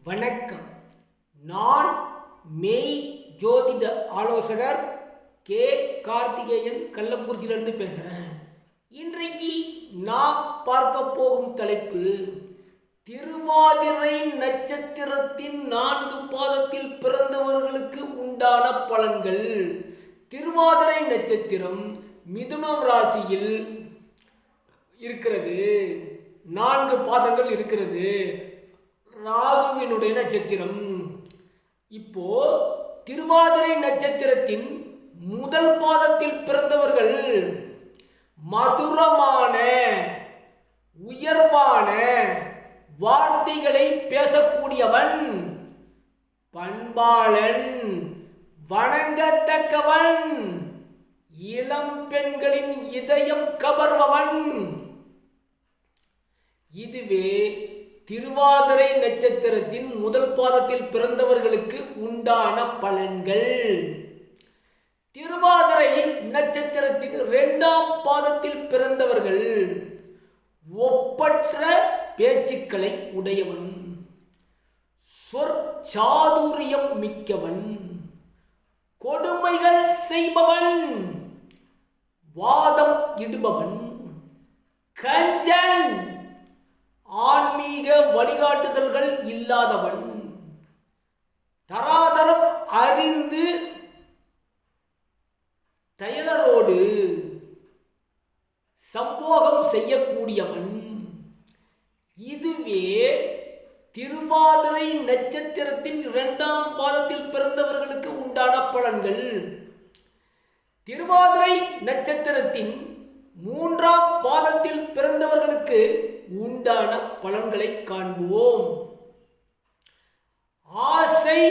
வணக்கம். நான் மெய் ஜோதிட ஆலோசகர் கே கார்த்திகேயன் கள்ளக்குறிச்சியிலிருந்து பேசுகிறேன். இன்றைக்கு நான் பார்க்க போகும் தலைப்பு திருவாதிரை நட்சத்திரத்தின் 4 பாதத்தில் பிறந்தவர்களுக்கு உண்டான பலன்கள். திருவாதிரை நட்சத்திரம் மிதுனம் ராசியில் இருக்கிறது. 4 பாதங்கள் இருக்கிறது. ராகுவினுடைய நட்சத்திரம். இப்போ திருவாதிரை நட்சத்திரத்தின் முதல் பாதத்தில் பிறந்தவர்கள் மதுரமான உயர்வான வார்த்தைகளை பேசக்கூடியவன், பண்பாளன், வணங்கத்தக்கவன், இளம் பெண்களின் இதயம் கவர்பவன். இதுவே திருவாதிரை நட்சத்திரத்தின் முதல் பாதத்தில் பிறந்தவர்களுக்கு உண்டான பலன்கள். திருவாதிரை நட்சத்திரத்தின் 2ஆம் பாதத்தில் பிறந்தவர்கள் ஒப்பற்ற பேச்சுக்களை உடையவன், சொற்சாதுரியம் மிக்கவன், கொடுமைகள் செய்பவன், வாதம் இடுபவன், கஞ்சன், ஆன்மீக வழிகாட்டுதல்கள் இல்லாதவன், தராதரம் அறிந்து தைலரோடு சம்போகம் செய்யக்கூடியவன். இதுவே திருவாதிரை நட்சத்திரத்தின் 2ஆம் பாதத்தில் பிறந்தவர்களுக்கு உண்டான பலன்கள். திருவாதிரை நட்சத்திரத்தின் 3ஆம் பாதத்தில் பிறந்தவர்களுக்கு உண்டான பலன்களை காண்போம். ஆசை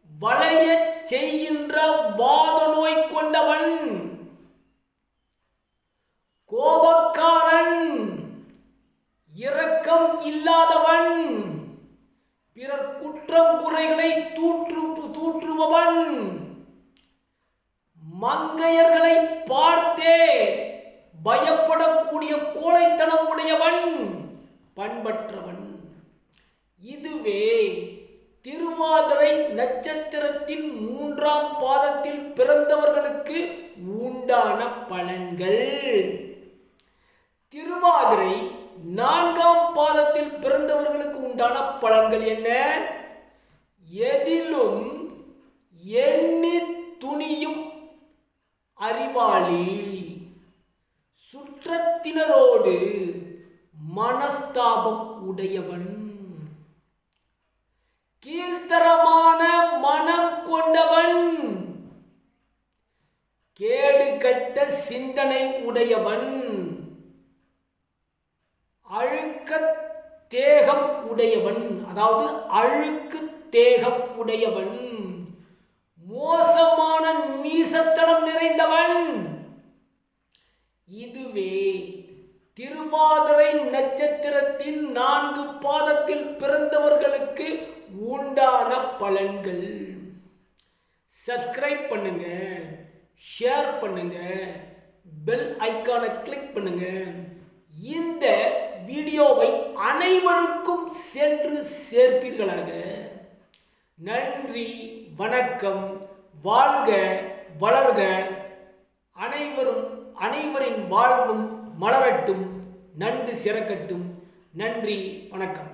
வளைய செய்கின்ற வாத நோய் கொண்டவன், கோபக்காரன், இரக்கம் இல்லாதவன், பிறர் குற்றம் குறைகளை தூற்றுபவன், மங்கையர்களை பார்த்தே பயப்படக்கூடிய கோழைத்தனம் உடையவன், பண்பற்றவன். இதுவே திருவாதிரை நட்சத்திரத்தின் 3ஆம் பாதத்தில் பிறந்தவர்களுக்கு உண்டான பலன்கள். திருவாதிரை 4ஆம் பாதத்தில் பிறந்தவர்களுக்கு உண்டான பலன்கள் என்ன? எதிலும் எண்ணி துணியும் அறிவாளி, சுற்றத்தினரோடு மனஸ்தாபம் உடையவன், கீழ்த்தரமான மனம் கொண்டவன், கேடு கட்ட சிந்தனை உடையவன், அழுக்க தேகம் உடையவன், அதாவது அழுக்கு தேகம் உடையவன், மோசமான நீசத்தனம் நிறைந்தவன். இதுவே திருவாதிரை நட்சத்திரத்தின் 4 பாதத்தில் பிறந்தவர்களுக்கு உண்டான பலன்கள். சப்ஸ்கிரைப் பண்ணுங்க, ஷேர் பண்ணுங்க, பெல் ஐகானை கிளிக் பண்ணுங்க. இந்த வீடியோவை அனைவருக்கும் சென்று சேர்ப்பீர்களாக. நன்றி, வணக்கம். வாழ்க வளர்க. அனைவரின் வாழ்வும் மலரட்டும், நன்கு சிறக்கட்டும். நன்றி, வணக்கம்.